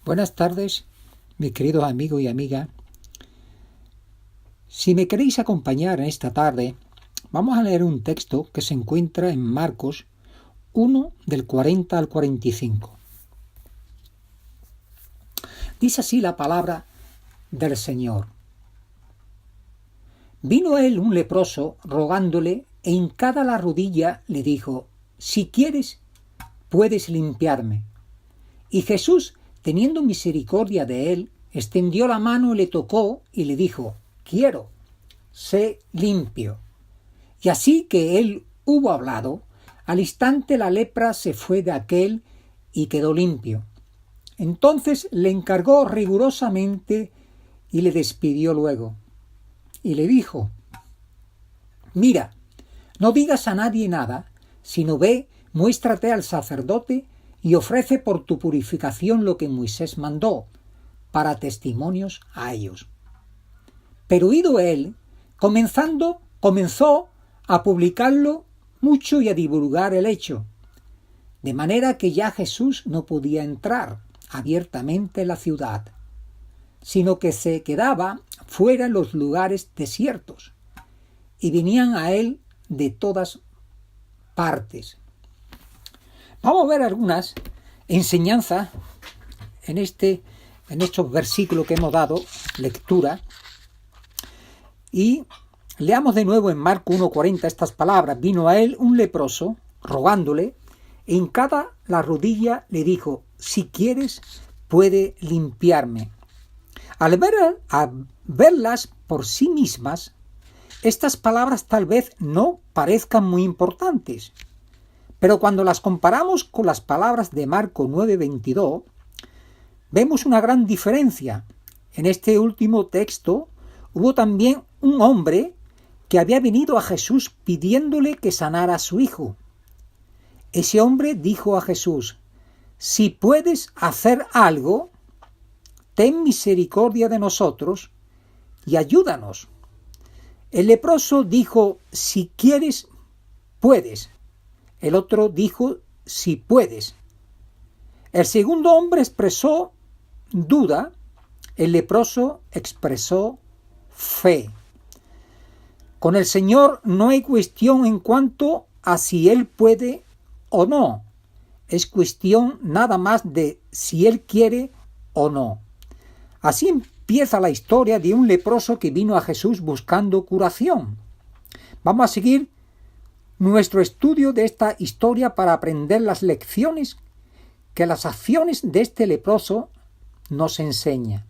Buenas tardes, mis queridos amigos y amigas. Si me queréis acompañar en esta tarde, vamos a leer un texto que se encuentra en Marcos 1, del 40 al 45. Dice así la palabra del Señor. Vino a él un leproso rogándole, e hincada la rodilla le dijo: si quieres, puedes limpiarme. Y Jesús, teniendo misericordia de él, extendió la mano, le tocó y le dijo: quiero, sé limpio. Y así que él hubo hablado, al instante la lepra se fue de aquél y quedó limpio. Entonces le encargó rigurosamente y le despidió luego. Y le dijo: mira, no digas a nadie nada, sino ve, muéstrate al sacerdote y ofrece por tu purificación lo que Moisés mandó, para testimonios a ellos. Pero ido él, comenzó a publicarlo mucho y a divulgar el hecho, de manera que ya Jesús no podía entrar abiertamente en la ciudad, sino que se quedaba fuera en los lugares desiertos, y venían a él de todas partes. Vamos a ver algunas enseñanzas en estos versículos que hemos dado lectura, y leamos de nuevo en Marcos 1:40 estas palabras. Vino a él un leproso rogándole, e hincada la rodilla le dijo: si quieres, puede limpiarme. Al verlas por sí mismas, estas palabras tal vez no parezcan muy importantes, pero cuando las comparamos con las palabras de Marcos 9:22, vemos una gran diferencia. En este último texto hubo también un hombre que había venido a Jesús pidiéndole que sanara a su hijo. Ese hombre dijo a Jesús: si puedes hacer algo, ten misericordia de nosotros y ayúdanos. El leproso dijo: si quieres, puedes. El otro dijo: si puedes. El segundo hombre expresó duda, el leproso expresó fe. Con el Señor no hay cuestión en cuanto a si Él puede o no. Es cuestión nada más de si Él quiere o no. Así empieza la historia de un leproso que vino a Jesús buscando curación. Vamos a seguir nuestro estudio de esta historia para aprender las lecciones que las acciones de este leproso nos enseñan.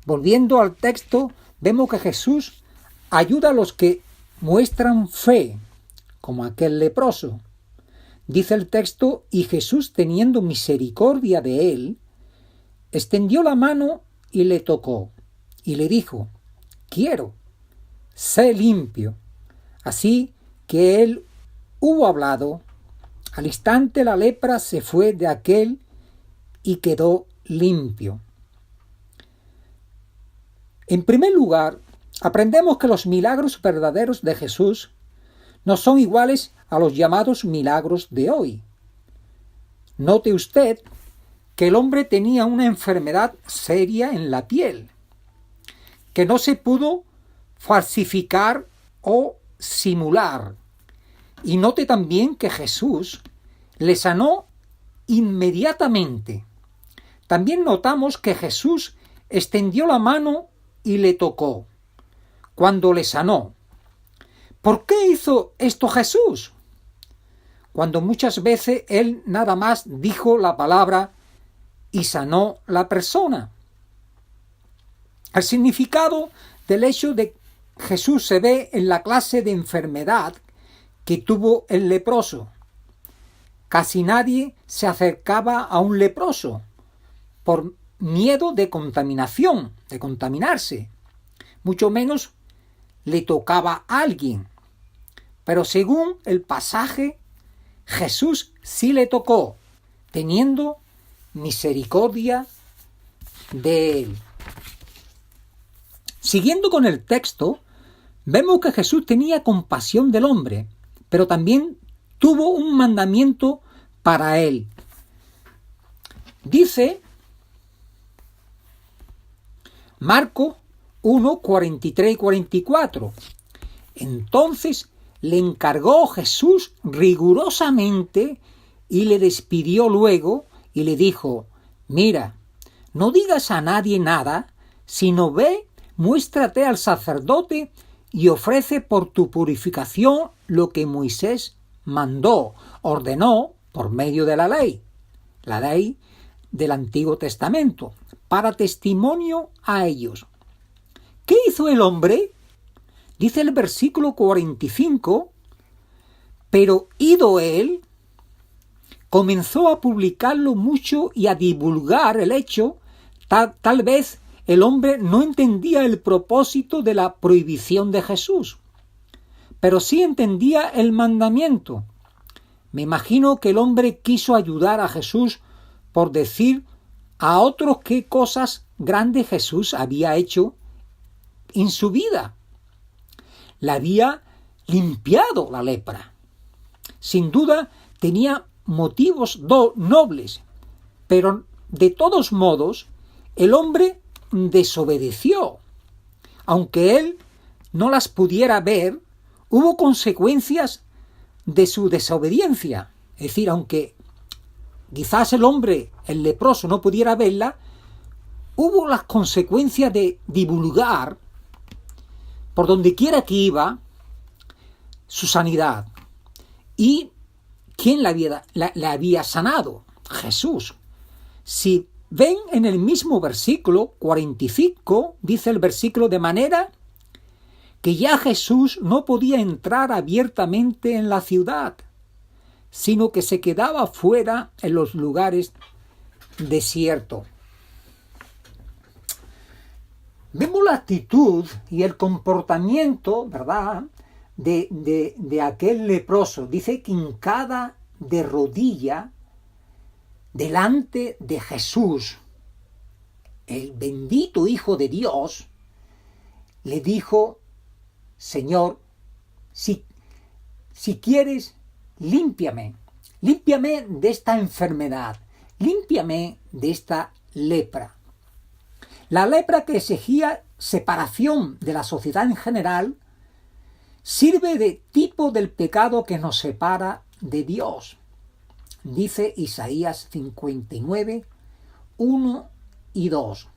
Volviendo al texto, vemos que Jesús ayuda a los que muestran fe, como aquel leproso. Dice el texto: y Jesús, teniendo misericordia de él, extendió la mano y le tocó, y le dijo: quiero, sé limpio. Así que él hubo hablado, al instante la lepra se fue de aquél y quedó limpio. En primer lugar, aprendemos que los milagros verdaderos de Jesús no son iguales a los llamados milagros de hoy. Note usted que el hombre tenía una enfermedad seria en la piel, que no se pudo falsificar o simular. Y note también que Jesús le sanó inmediatamente. También notamos que Jesús extendió la mano y le tocó cuando le sanó. ¿Por qué hizo esto Jesús? Cuando muchas veces él nada más dijo la palabra y sanó la persona. El significado del hecho de Jesús se ve en la clase de enfermedad que tuvo el leproso. Casi nadie se acercaba a un leproso por miedo de contaminación, de contaminarse. Mucho menos le tocaba a alguien. Pero según el pasaje, Jesús sí le tocó, teniendo misericordia de él. Siguiendo con el texto, vemos que Jesús tenía compasión del hombre, pero también tuvo un mandamiento para él. Dice Marcos 1, 43 y 44. Entonces le encargó Jesús rigurosamente y le despidió luego y le dijo: mira, no digas a nadie nada, sino ve, muéstrate al sacerdote y ofrece por tu purificación lo que Moisés ordenó por medio de la ley del Antiguo Testamento, para testimonio a ellos. ¿Qué hizo el hombre? Dice el versículo 45, pero ido él, comenzó a publicarlo mucho y a divulgar el hecho. Tal vez el hombre no entendía el propósito de la prohibición de Jesús, pero sí entendía el mandamiento. Me imagino que el hombre quiso ayudar a Jesús por decir a otros qué cosas grandes Jesús había hecho en su vida. Le había limpiado la lepra. Sin duda tenía motivos nobles, pero de todos modos el hombre desobedeció. Aunque él no las pudiera ver, hubo consecuencias de su desobediencia. Es decir, aunque quizás el leproso, no pudiera verla, hubo las consecuencias de divulgar por donde quiera que iba su sanidad. ¿Y quién la había sanado? Jesús. Si ven en el mismo versículo 45, dice el versículo, de manera que ya Jesús no podía entrar abiertamente en la ciudad, sino que se quedaba fuera en los lugares desiertos. Vemos la actitud y el comportamiento, ¿verdad?, de aquel leproso. Dice que hincada de rodilla delante de Jesús, el bendito Hijo de Dios, le dijo: Señor, si quieres, límpiame de esta enfermedad, límpiame de esta lepra. La lepra, que exigía separación de la sociedad en general, sirve de tipo del pecado que nos separa de Dios. Dice Isaías 59, 1 y 2.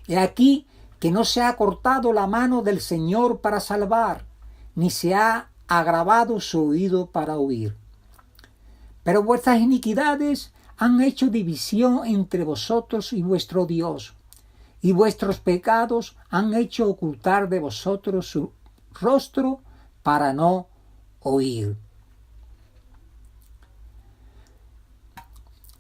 He aquí que no se ha cortado la mano del Señor para salvar, ni se ha agravado su oído para oír. Pero vuestras iniquidades han hecho división entre vosotros y vuestro Dios, y vuestros pecados han hecho ocultar de vosotros su rostro para no oír.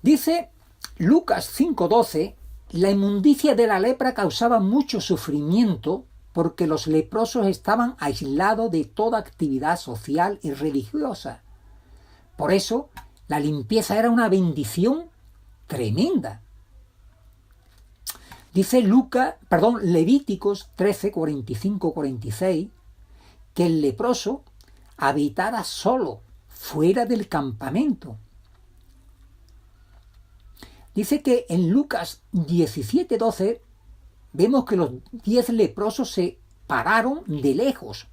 Dice Lucas 5:12, la inmundicia de la lepra causaba mucho sufrimiento porque los leprosos estaban aislados de toda actividad social y religiosa. Por eso, la limpieza era una bendición tremenda. Dice Levíticos 13, 45, 46, que el leproso habitara solo, fuera del campamento. Dice que en Lucas 17, 12 vemos que los 10 leprosos se pararon de lejos.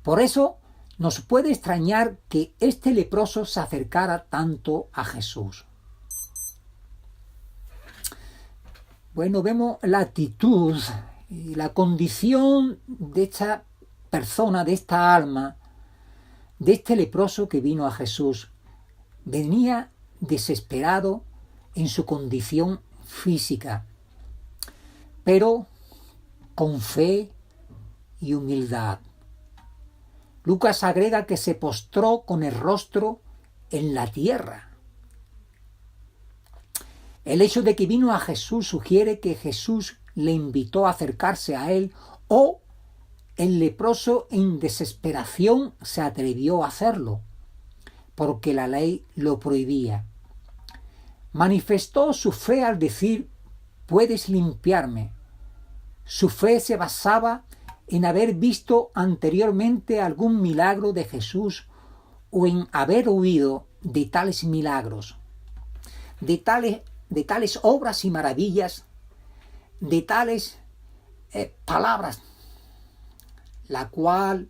Por eso nos puede extrañar que este leproso se acercara tanto a Jesús. Bueno, vemos la actitud y la condición de esta persona, de esta alma, de este leproso que vino a Jesús. Venía desesperado en su condición física, pero con fe y humildad. Lucas agrega que se postró con el rostro en la tierra. El hecho de que vino a Jesús sugiere que Jesús le invitó a acercarse a él, o el leproso en desesperación se atrevió a hacerlo, porque la ley lo prohibía. Manifestó su fe al decir: puedes limpiarme. Su fe se basaba en haber visto anteriormente algún milagro de Jesús o en haber oído de tales milagros, de tales obras y maravillas, de tales palabras, la cual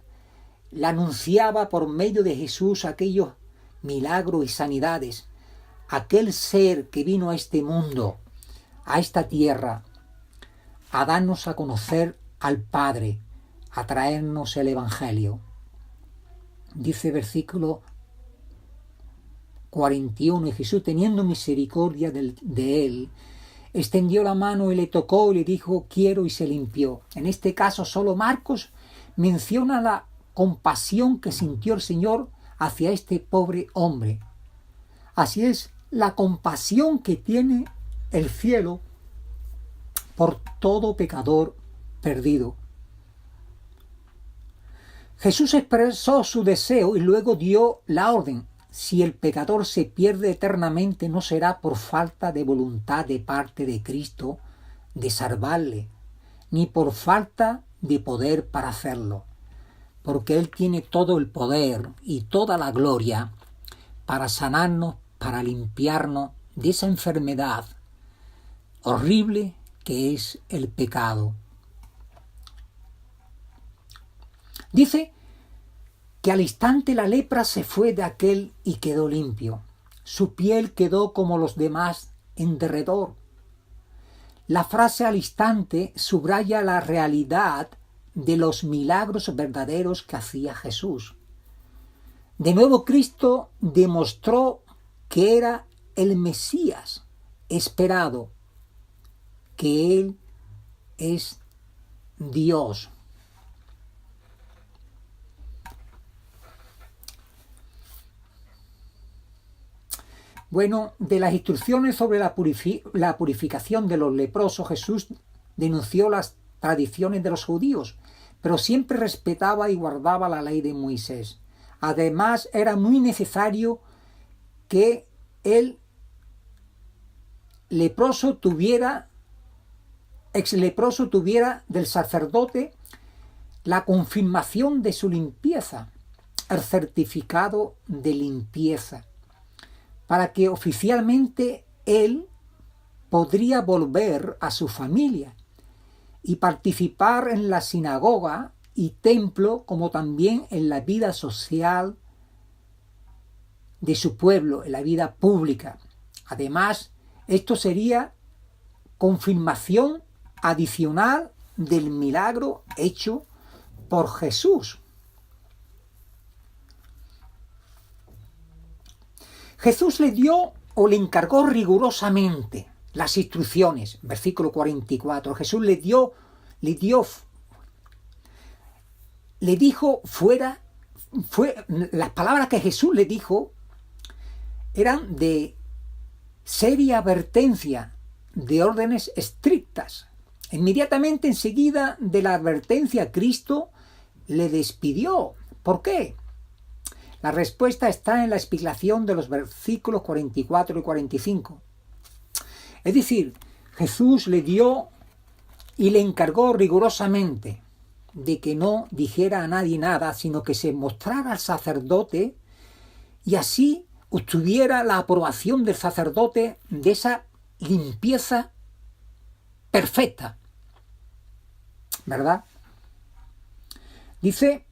la anunciaba por medio de Jesús aquellos milagros y sanidades. Aquel ser que vino a este mundo, a esta tierra, a darnos a conocer al Padre, a traernos el Evangelio. Dice versículo 41, y Jesús, teniendo misericordia de él, extendió la mano y le tocó y le dijo, quiero, y se limpió. En este caso solo Marcos menciona la compasión que sintió el Señor hacia este pobre hombre. Así es la compasión que tiene el cielo por todo pecador perdido. Jesús expresó su deseo y luego dio la orden. Si el pecador se pierde eternamente, no será por falta de voluntad de parte de Cristo de salvarle, ni por falta de poder para hacerlo, porque Él tiene todo el poder y toda la gloria para sanarnos, para limpiarnos de esa enfermedad horrible que es el pecado. Dice que al instante la lepra se fue de aquel y quedó limpio. Su piel quedó como los demás en derredor. La frase al instante subraya la realidad de los milagros verdaderos que hacía Jesús. De nuevo Cristo demostró que era el Mesías esperado, que Él es Dios. Bueno, de las instrucciones sobre la purificación de los leprosos, Jesús denunció las tradiciones de los judíos, pero siempre respetaba y guardaba la ley de Moisés. Además, era muy necesario que el ex leproso tuviera del sacerdote la confirmación de su limpieza, el certificado de limpieza, para que oficialmente él podría volver a su familia y participar en la sinagoga y templo, como también en la vida social de su pueblo, en la vida pública. Además, esto sería confirmación adicional del milagro hecho por Jesús. Jesús le dio o le encargó rigurosamente las instrucciones. Versículo 44. Jesús le dijo las palabras que Jesús le dijo eran de seria advertencia, de órdenes estrictas. Inmediatamente enseguida de la advertencia, Cristo le despidió. ¿Por qué? La respuesta está en la explicación de los versículos 44 y 45. Es decir, Jesús le dio y le encargó rigurosamente de que no dijera a nadie nada, sino que se mostrara al sacerdote y así obtuviera la aprobación del sacerdote de esa limpieza perfecta. ¿Verdad? Dice,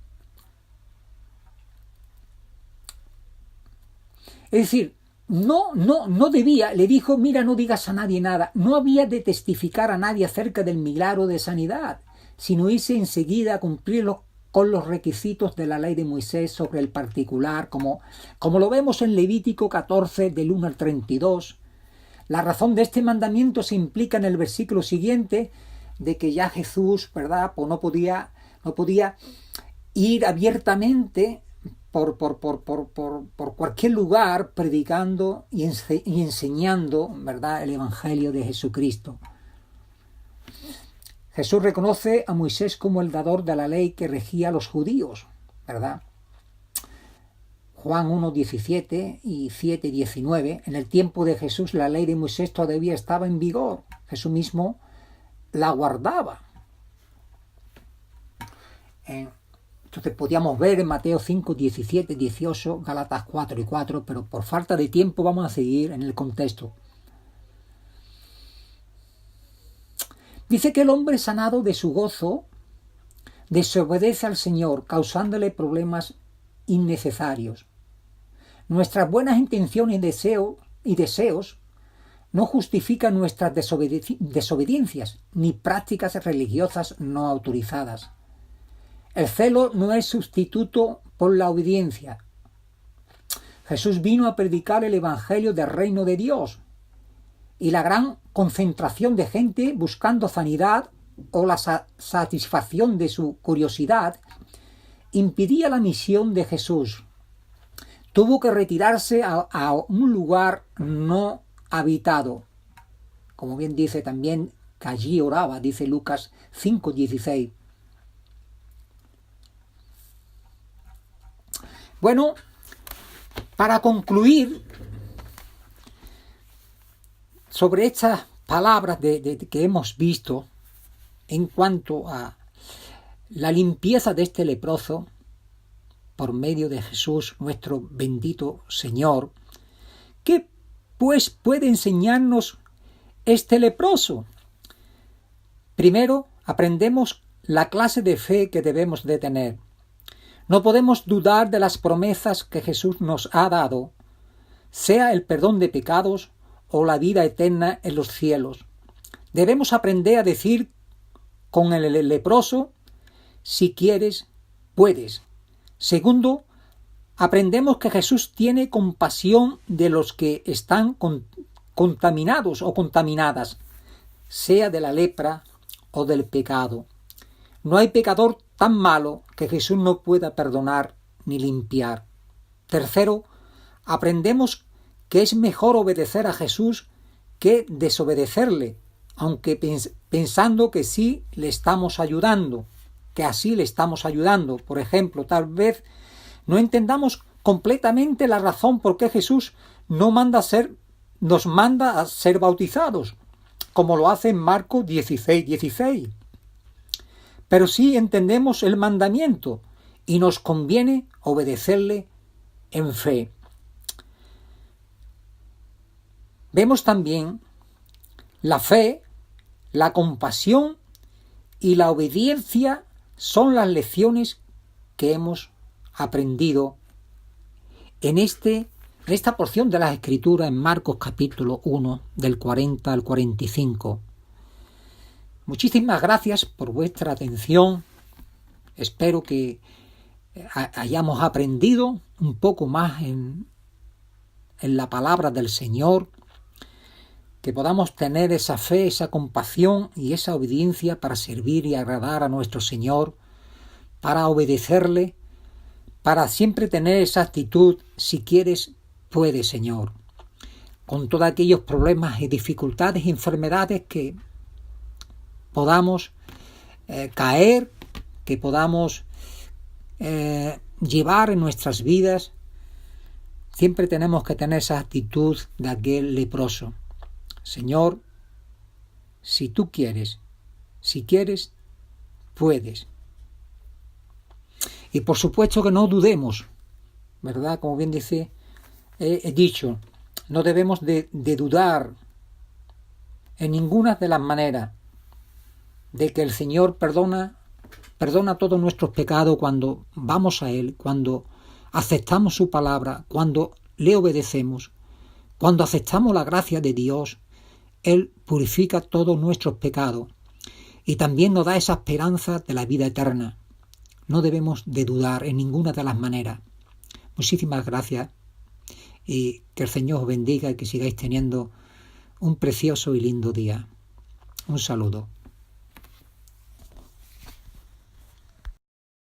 es decir, no debía, le dijo, mira, no digas a nadie nada, no había de testificar a nadie acerca del milagro de sanidad, sino irse enseguida a cumplirlo con los requisitos de la ley de Moisés sobre el particular, como lo vemos en Levítico 14, del 1 al 32. La razón de este mandamiento se implica en el versículo siguiente, de que ya Jesús, ¿verdad?, pues no podía ir abiertamente por cualquier lugar predicando y enseñando, ¿verdad?, el Evangelio de Jesucristo. Jesús reconoce a Moisés como el dador de la ley que regía a los judíos, ¿verdad? Juan 1, 17 y 7, 19. En el tiempo de Jesús la ley de Moisés todavía estaba en vigor. Jesús mismo la guardaba. Entonces podíamos ver en Mateo 5, 17, 18, Gálatas 4 y 4, pero por falta de tiempo vamos a seguir en el contexto. Dice que el hombre sanado de su gozo desobedece al Señor, causándole problemas innecesarios. Nuestras buenas intenciones y deseos no justifican nuestras desobediencias ni prácticas religiosas no autorizadas. El celo no es sustituto por la obediencia. Jesús vino a predicar el evangelio del reino de Dios, y la gran concentración de gente buscando sanidad o la satisfacción de su curiosidad impidía la misión de Jesús. Tuvo que retirarse a un lugar no habitado. Como bien dice también que allí oraba, dice Lucas 5:16. Bueno, para concluir sobre estas palabras que hemos visto en cuanto a la limpieza de este leproso por medio de Jesús, nuestro bendito Señor, ¿qué pues puede enseñarnos este leproso? Primero, aprendemos la clase de fe que debemos de tener. No podemos dudar de las promesas que Jesús nos ha dado, sea el perdón de pecados o la vida eterna en los cielos. Debemos aprender a decir con el leproso, si quieres, puedes. Segundo, aprendemos que Jesús tiene compasión de los que están contaminados o contaminadas, sea de la lepra o del pecado. No hay pecador tan malo que Jesús no pueda perdonar ni limpiar. Tercero, aprendemos que es mejor obedecer a Jesús que desobedecerle, aunque pensando que sí le estamos ayudando, que así le estamos ayudando. Por ejemplo, tal vez no entendamos completamente la razón por qué Jesús nos manda a ser bautizados, como lo hace en Marcos 16:16. Pero sí entendemos el mandamiento y nos conviene obedecerle en fe. Vemos también la fe, la compasión y la obediencia son las lecciones que hemos aprendido en esta porción de las Escrituras en Marcos capítulo 1 del 40 al 45. Muchísimas gracias por vuestra atención. Espero que hayamos aprendido un poco más en la palabra del Señor, que podamos tener esa fe, esa compasión y esa obediencia para servir y agradar a nuestro Señor, para obedecerle, para siempre tener esa actitud, si quieres, puedes, Señor, con todos aquellos problemas y dificultades y enfermedades que podamos caer, que podamos llevar en nuestras vidas. Siempre tenemos que tener esa actitud de aquel leproso. Señor, si tú quieres, si quieres, puedes. Y por supuesto que no dudemos, ¿verdad? Como bien dice, he dicho, no debemos de dudar en ninguna de las maneras de que el Señor perdona todos nuestros pecados cuando vamos a Él, cuando aceptamos su palabra, cuando le obedecemos, cuando aceptamos la gracia de Dios. Él purifica todos nuestros pecados y también nos da esa esperanza de la vida eterna. No debemos de dudar en ninguna de las maneras. Muchísimas gracias y que el Señor os bendiga y que sigáis teniendo un precioso y lindo día. Un saludo.